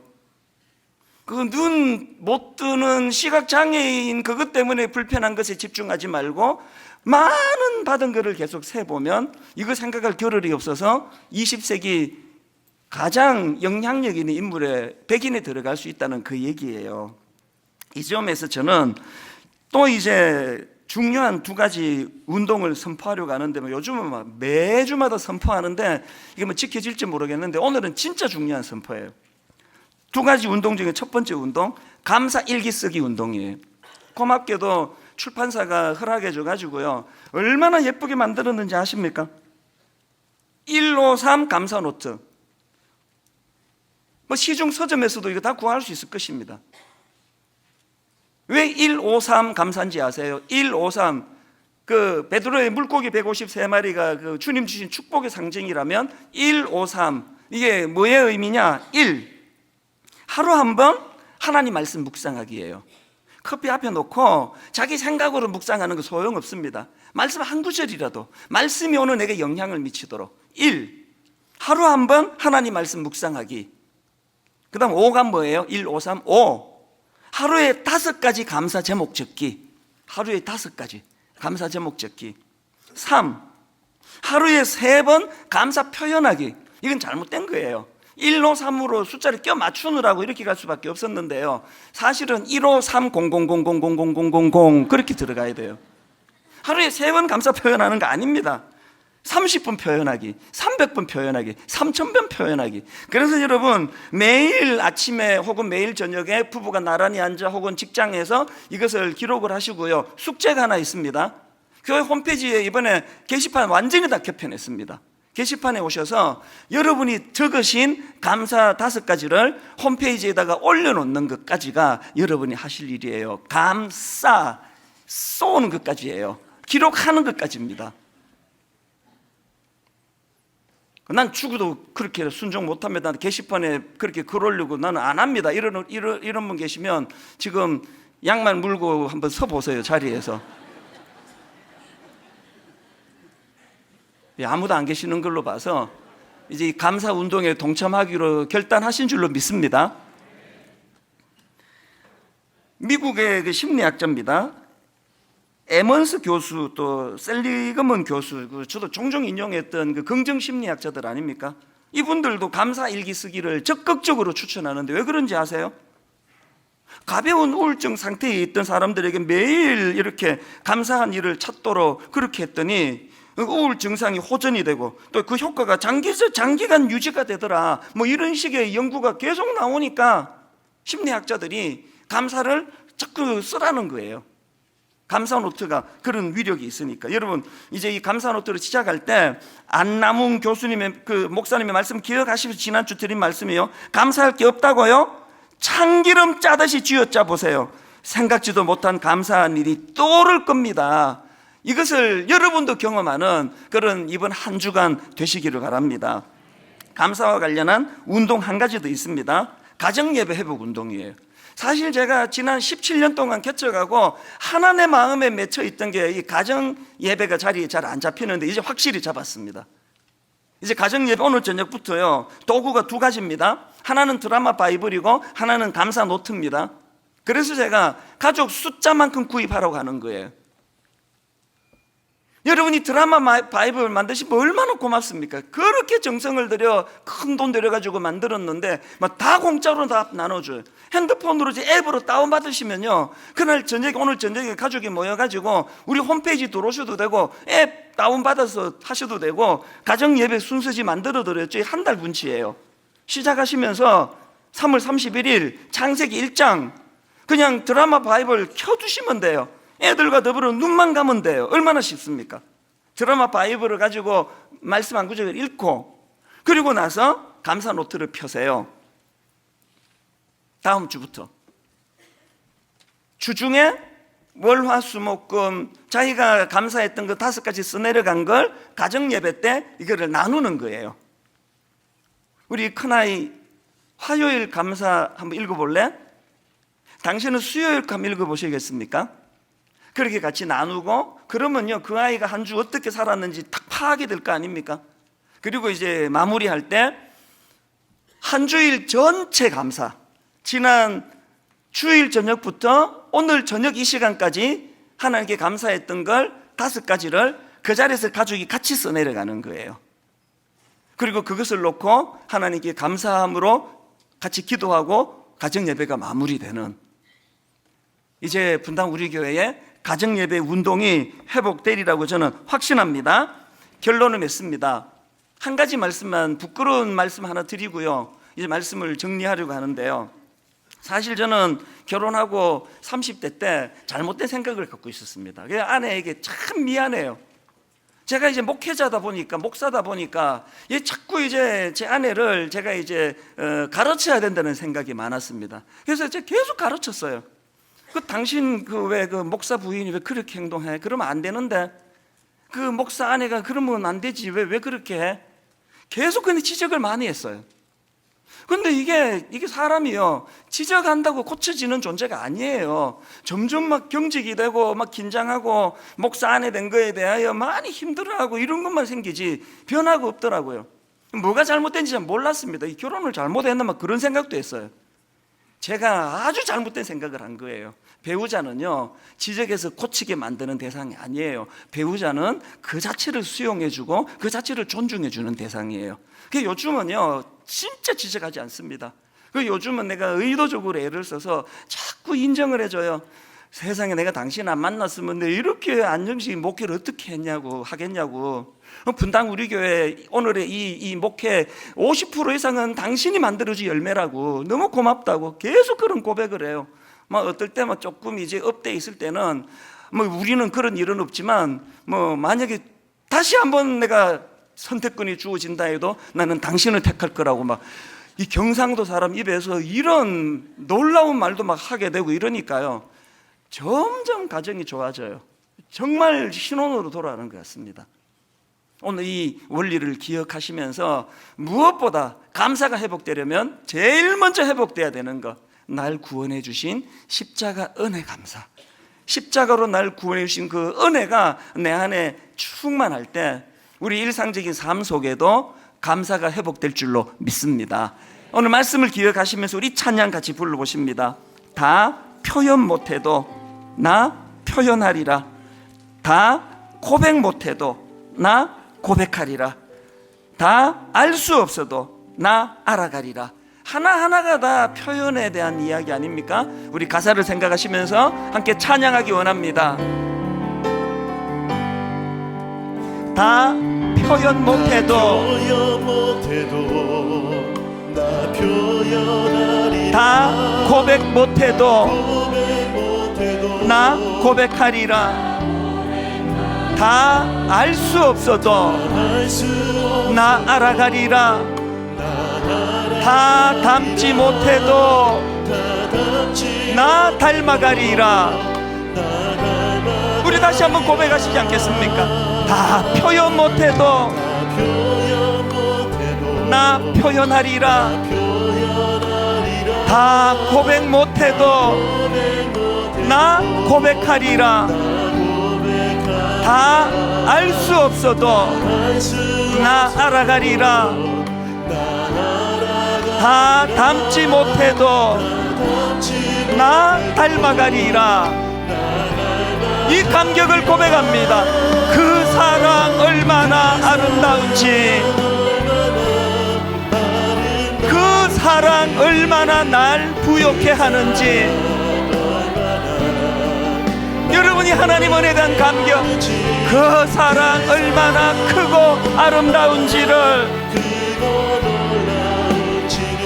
그 눈 못 뜨는 시각장애인 그것 때문에 불편한 것에 집중하지 말고 많은 받은 것을 계속 세보면 이거 생각할 겨를이 없어서 20세기 가장 영향력 있는 인물에 백인에 들어갈 수 있다는 그 얘기예요. 이 점에서 저는 또 이제 중요한 두 가지 운동을 선포하려고 하는데 요즘은 막 매주마다 선포하는데 이게 뭐 지켜질지 모르겠는데 오늘은 진짜 중요한 선포예요. 두 가지 운동 중에 첫 번째 운동, 감사 일기 쓰기 운동이에요. 고맙게도 출판사가 허락해 줘가지고요, 얼마나 예쁘게 만들었는지 아십니까? 153 감사 노트. 뭐 시중 서점에서도 이거 다 구할 수 있을 것입니다. 왜 153 감사인지 아세요? 153, 그 베드로의 물고기 153마리가 그 주님 주신 축복의 상징이라면 153, 이게 뭐의 의미냐? 1, 하루 한 번 하나님 말씀 묵상하기예요. 커피 앞에 놓고 자기 생각으로 묵상하는 거 소용없습니다. 말씀 한 구절이라도 말씀이 오늘 내게 영향을 미치도록. 1, 하루 한 번 하나님 말씀 묵상하기. 그 다음 5가 뭐예요? 1, 5, 3, 5, 하루에 5가지 감사 제목 적기. 하루에 5가지 감사 제목 적기. 3, 하루에 3번 감사 표현하기. 이건 잘못된 거예요. 1로 3으로 숫자를 껴 맞추느라고 이렇게 갈 수밖에 없었는데요, 사실은 1호 3 0 0 0 0 0 0 0 0 0 그렇게 들어가야 돼요. 하루에 3번 감사 표현하는 거 아닙니다. 30분 표현하기, 300번 표현하기, 3000번 표현하기. 그래서 여러분, 매일 아침에 혹은 매일 저녁에 부부가 나란히 앉아 혹은 직장에서 이것을 기록을 하시고요, 숙제가 하나 있습니다. 교회 홈페이지에 이번에 게시판 완전히 다 개편했습니다. 게시판에 오셔서 여러분이 적으신 감사 5가지를 홈페이지에다가 올려놓는 것까지가 여러분이 하실 일이에요. 감사, 쏘는 것까지예요. 기록하는 것까지입니다. 난 죽어도 그렇게 순종 못합니다. 게시판에 그렇게 글 올리고 나는 안 합니다. 이런 분 계시면 지금 양말 물고 한번 서보세요, 자리에서. 아무도 안 계시는 걸로 봐서 이제 이 감사 운동에 동참하기로 결단하신 줄로 믿습니다. 미국의 그 심리학자입니다. 에먼스 교수, 또 셀리그먼 교수, 저도 종종 인용했던 그 긍정 심리학자들 아닙니까? 이분들도 감사 일기 쓰기를 적극적으로 추천하는데 왜 그런지 아세요? 가벼운 우울증 상태에 있던 사람들에게 매일 이렇게 감사한 일을 찾도록 그렇게 했더니 우울 증상이 호전이 되고 또 그 효과가 장기간 유지가 되더라, 뭐 이런 식의 연구가 계속 나오니까 심리학자들이 감사를 자꾸 쓰라는 거예요. 감사 노트가 그런 위력이 있으니까. 여러분, 이제 이 감사 노트를 시작할 때 안남웅 교수님의 그 목사님의 말씀 기억하시면서 지난주 드린 말씀이요, 감사할 게 없다고요? 참기름 짜듯이 쥐어짜 보세요. 생각지도 못한 감사한 일이 떠오를 겁니다. 이것을 여러분도 경험하는 그런 이번 한 주간 되시기를 바랍니다. 감사와 관련한 운동 한 가지 더 있습니다. 가정예배 회복 운동이에요. 사실 제가 지난 17년 동안 개척하고 하나님의 마음에 맺혀 있던 게 이 가정예배가 자리에 잘 안 잡히는데 이제 확실히 잡았습니다. 이제 가정예배 오늘 저녁부터요, 도구가 2가지입니다. 하나는 드라마 바이블이고 하나는 감사 노트입니다. 그래서 제가 가족 숫자만큼 구입하라고 하는 거예요. 여러분이 드라마 바이블 만드시면 얼마나 고맙습니까? 그렇게 정성을 들여 큰 돈 들여가지고 만들었는데 막 다 공짜로 다 나눠줘요. 핸드폰으로 이제 앱으로 다운받으시면요, 그날 저녁에, 오늘 저녁에 가족이 모여가지고 우리 홈페이지 들어오셔도 되고 앱 다운받아서 하셔도 되고 가정예배 순서지 만들어드렸죠. 한 달 분치예요. 시작하시면서 3월 31일 창세기 1장 그냥 드라마 바이블 켜두시면 돼요. 애들과 더불어 눈만 감으면 돼요. 얼마나 쉽습니까? 드라마 바이블을 가지고 말씀 한 구절을 읽고 그리고 나서 감사 노트를 펴세요. 다음 주부터 주중에 월화수목금 자기가 감사했던 그 5가지 써내려간 걸 가정예배 때 이거를 나누는 거예요. 우리 큰아이 화요일 감사 한번 읽어볼래? 당신은 수요일 한번 읽어보시겠습니까? 그렇게 같이 나누고 그러면요, 그 아이가 한 주 어떻게 살았는지 딱 파악이 될 거 아닙니까? 그리고 이제 마무리할 때 한 주일 전체 감사, 지난 주일 저녁부터 오늘 저녁 이 시간까지 하나님께 감사했던 걸 5가지를 그 자리에서 가족이 같이 써내려가는 거예요. 그리고 그것을 놓고 하나님께 감사함으로 같이 기도하고 가정예배가 마무리되는, 이제 분당 우리 교회의 가정예배 운동이 회복되리라고 저는 확신합니다. 결론을 맺습니다. 한 가지 말씀만, 부끄러운 말씀 하나 드리고요, 이제 말씀을 정리하려고 하는데요. 사실 저는 결혼하고 30대 때 잘못된 생각을 갖고 있었습니다. 그래서 아내에게 참 미안해요. 제가 이제 목회자다 보니까, 목사다 보니까 자꾸 이제 제 아내를 제가 이제 가르쳐야 된다는 생각이 많았습니다. 그래서 제가 계속 가르쳤어요. 당신 왜 목사 부인이 왜 그렇게 행동해? 그러면 안 되는데, 그 목사 아내가 그러면 안 되지, 왜 그렇게 해? 계속 근데 지적을 많이 했어요. 근데 이게 사람이요, 지적한다고 고쳐지는 존재가 아니에요. 점점 막 경직이 되고 막 긴장하고 목사 아내 된 거에 대하여 많이 힘들어하고 이런 것만 생기지 변화가 없더라고요. 뭐가 잘못된지 잘 몰랐습니다. 이 결혼을 잘못했나 막 그런 생각도 했어요. 제가 아주 잘못된 생각을 한 거예요. 배우자는요, 지적해서 고치게 만드는 대상이 아니에요. 배우자는 그 자체를 수용해주고 그 자체를 존중해주는 대상이에요. 그래서 요즘은요, 진짜 지적하지 않습니다. 요즘은 내가 의도적으로 애를 써서 자꾸 인정을 해줘요. 세상에, 내가 당신 안 만났으면 내 이렇게 안정식 목회를 어떻게 하겠냐고. 분당 우리 교회 오늘의 이 목회 50% 이상은 당신이 만들어준 열매라고, 너무 고맙다고 계속 그런 고백을 해요. 어떨 때 조금 이제 업돼 있을 때는 우리는 그런 일은 없지만 만약에 다시 한번 내가 선택권이 주어진다 해도 나는 당신을 택할 거라고 이 경상도 사람 입에서 이런 놀라운 말도 하게 되고 이러니까요, 점점 가정이 좋아져요. 정말 신혼으로 돌아가는 것 같습니다. 오늘 이 원리를 기억하시면서 무엇보다 감사가 회복되려면 제일 먼저 회복돼야 되는 것, 날 구원해 주신 십자가 은혜 감사. 십자가로 날 구원해 주신 그 은혜가 내 안에 충만할 때 우리 일상적인 삶 속에도 감사가 회복될 줄로 믿습니다. 오늘 말씀을 기억하시면서 우리 찬양 같이 불러보십니다. 다 표현 못해도 나 표현하리라. 다 고백 못해도 나 고백하리라. 다 알 수 없어도 나 알아가리라. 하나하나가 다 표현에 대한 이야기 아닙니까? 우리 가사를 생각하시면서 함께 찬양하기 원합니다. 다 표현 못해도 나 표현하리라. 다 고백 못해도 나 고백하리라. 다 알 수 없어도 나 알아가리라. 다 닮지 못해도 나 닮아가리라. 우리 다시 한번 고백하시지 않겠습니까? 다 표현 못해도 나 표현하리라. 다 고백 못해도 나 고백하리라. 다 알 수 없어도 나 알아가리라. 다 닮지 못해도 나 닮아가리라. 이 감격을 고백합니다. 그 사랑 얼마나 아름다운지, 그 사랑 얼마나 날 부욕해 하는지. 여러분이 하나님 은혜에 대한 감격, 그 사랑 얼마나 크고 아름다운지를,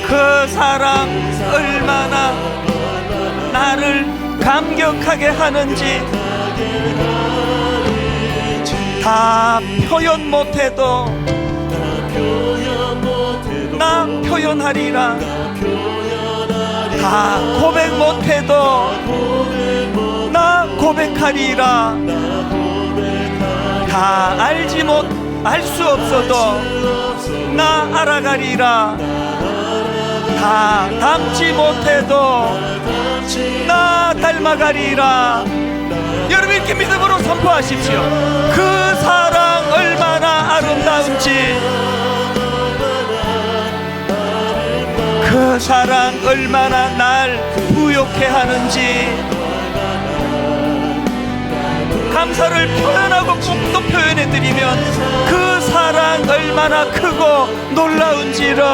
그 사랑 얼마나 나를 감격하게 하는지 다 표현 못해도 나 표현하리라. 다 고백 못해도 나 고백하리라. 다 알 수 없어도 나 알아가리라. 다 닮지 못해도 나 닮아가리라. 여러분 이렇게 믿음으로 선포하십시오. 그 사랑 얼마나 아름다운지, 그 사랑 얼마나 날 부욕해 하는지. 감사를 표현하고 꼭 또 표현해드리면 그 사랑 얼마나 크고 놀라운지를,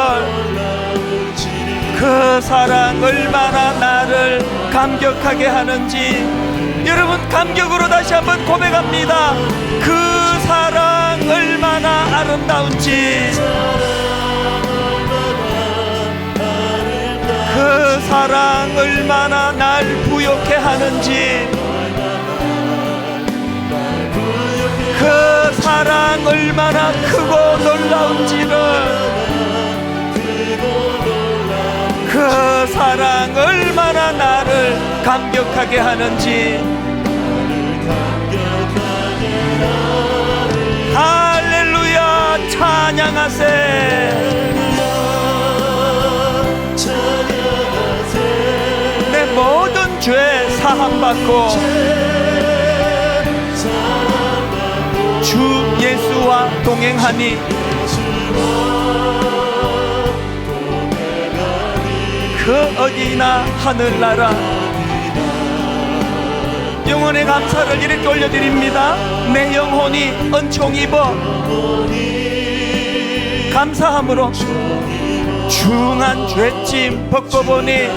그 사랑 얼마나 나를 감격하게 하는지. 여러분, 감격으로 다시 한번 고백합니다. 그 사랑 얼마나 아름다운지, 그 사랑 얼마나 날 부욕해 하는지, 그 사랑 얼마나 크고 놀라운지를, 그 사랑 얼마나 나를 감격하게 하는지. 할렐루야, 찬양하세. 내 모든 죄 사함받고 주 예수와 동행하니 그 어디나 하늘나라. 영혼의 감사를 이렇게 올려드립니다. 내 영혼이 은총 입어 감사함으로 중한 죄짐 벗고보니,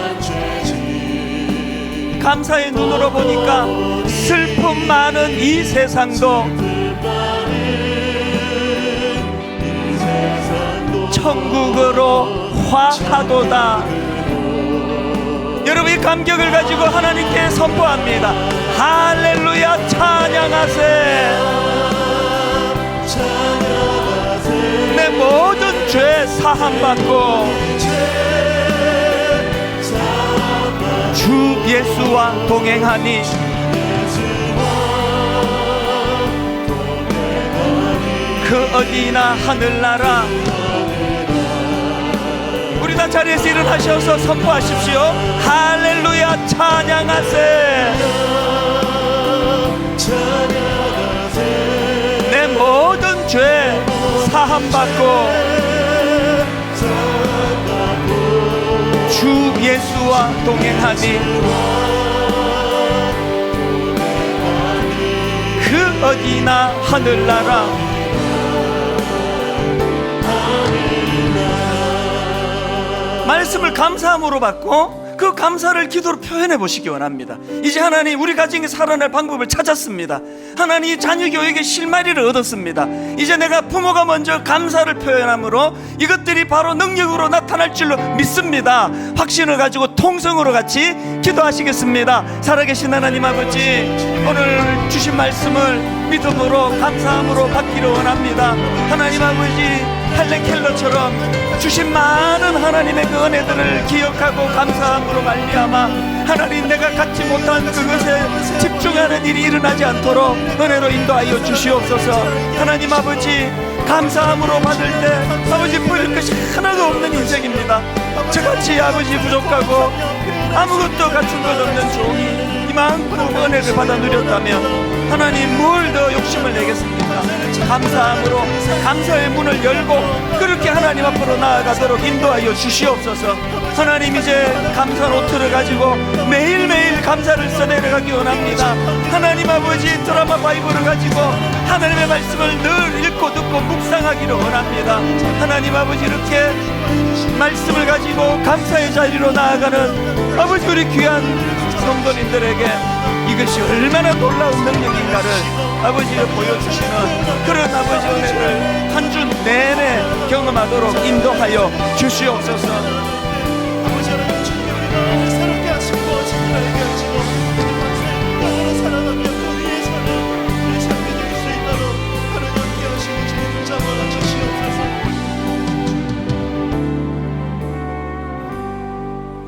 감사의 눈으로 보니까 슬픔 많은 이 세상도 천국으로 화하도다. 여러분, 이 감격을 가지고 하나님께 선포합니다. 할렐루야, 찬양하세. 내 모든 죄 사함받고 주 예수와 동행하니 그 어디나 하늘나라. 우리 다 자리에서 일어나셔서 선포하십시오. 할렐루야, 찬양하세. 내 모든 죄 사함받고 주 예수와 동행하니 그 어디나 하늘나라. 말씀을 감사함으로 받고 그 감사를 기도로 표현해 보시기 원합니다. 이제 하나님, 우리 가정이 살아날 방법을 찾았습니다. 하나님, 자녀 교육의 실마리를 얻었습니다. 이제 내가 부모가 먼저 감사를 표현함으로 이것들이 바로 능력으로 나타날 줄로 믿습니다. 확신을 가지고 통성으로 같이 기도하시겠습니다. 살아계신 하나님 아버지, 오늘 주신 말씀을 믿음으로 감사함으로 받기를 원합니다. 하나님 아버지, 헬렌 켈러처럼 주신 많은 하나님의 그 은혜들을 기억하고 감사함으로 말미암아 하나님, 내가 갖지 못한 그것에 집중하는 일이 일어나지 않도록 은혜로 인도하여 주시옵소서. 하나님 아버지, 감사함으로 받을 때 아버지, 버릴 것이 하나도 없는 인생입니다. 저같이 아버지 부족하고 아무것도 갖춘 것 없는 종이 이만큼 은혜를 받아 누렸다면 하나님, 뭘 더 욕심을 내겠습니까? 감사함으로 감사의 문을 열고 그렇게 하나님 앞으로 나아가도록 인도하여 주시옵소서. 하나님, 이제 감사 노트를 가지고 매일매일 감사를 써내려가기 원합니다. 하나님 아버지, 드라마 바이블을 가지고 하나님의 말씀을 늘 읽고 듣고 묵상하기를 원합니다. 하나님 아버지, 이렇게 말씀을 가지고 감사의 자리로 나아가는 아버지, 우리 귀한 성도님들에게 이것이 얼마나 놀라운 능력인가를 아버지가 보여주시는 그런 아버지 은혜를 한 주 내내 경험하도록 인도하여 주시옵소서. 아버지 하나님, 주님이 새롭게 하시고 친구에게 하시고 나로 살아가며 또 위에 사는 우리 삶이 될 수 있도록 하나님 함께 하시고 주님 붙잡아 주시옵소서.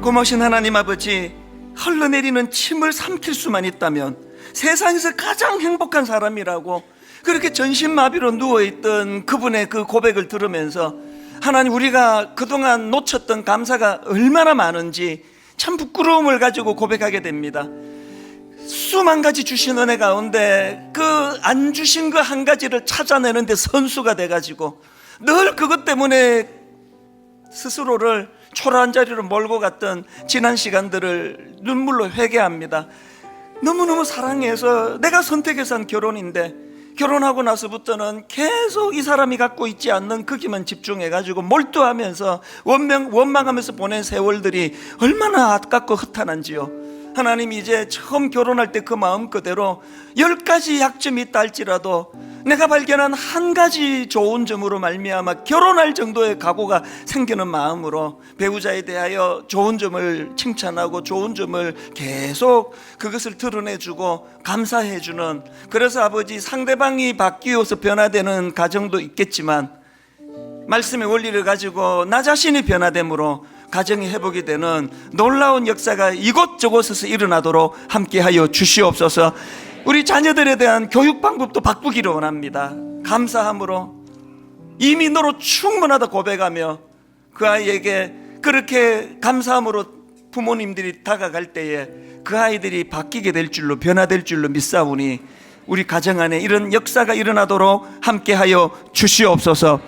고마우신 하나님 아버지, 흘러내리는 침을 삼킬 수만 있다면 세상에서 가장 행복한 사람이라고 그렇게 전신마비로 누워있던 그분의 그 고백을 들으면서 하나님, 우리가 그동안 놓쳤던 감사가 얼마나 많은지 참 부끄러움을 가지고 고백하게 됩니다. 수만 가지 주신 은혜 가운데 그 안 주신 그 한 가지를 찾아내는데 선수가 돼가지고 늘 그것 때문에 스스로를 초라한 자리로 몰고 갔던 지난 시간들을 눈물로 회개합니다. 너무너무 사랑해서 내가 선택해서 한 결혼인데 결혼하고 나서부터는 계속 이 사람이 갖고 있지 않는 거기만 집중해가지고 몰두하면서 원망하면서 보낸 세월들이 얼마나 아깝고 허탄한지요. 하나님이 이제 처음 결혼할 때 그 마음 그대로 10가지 약점이 있다 할지라도 내가 발견한 한 가지 좋은 점으로 말미암아 결혼할 정도의 각오가 생기는 마음으로 배우자에 대하여 좋은 점을 칭찬하고 좋은 점을 계속 그것을 드러내주고 감사해주는, 그래서 아버지 상대방이 바뀌어서 변화되는 가정도 있겠지만 말씀의 원리를 가지고 나 자신이 변화됨으로 가정이 회복이 되는 놀라운 역사가 이곳저곳에서 일어나도록 함께하여 주시옵소서. 우리 자녀들에 대한 교육 방법도 바꾸기를 원합니다. 감사함으로 이미 너로 충분하다 고백하며 그 아이에게 그렇게 감사함으로 부모님들이 다가갈 때에 그 아이들이 바뀌게 될 줄로, 변화될 줄로 믿사오니 우리 가정 안에 이런 역사가 일어나도록 함께하여 주시옵소서.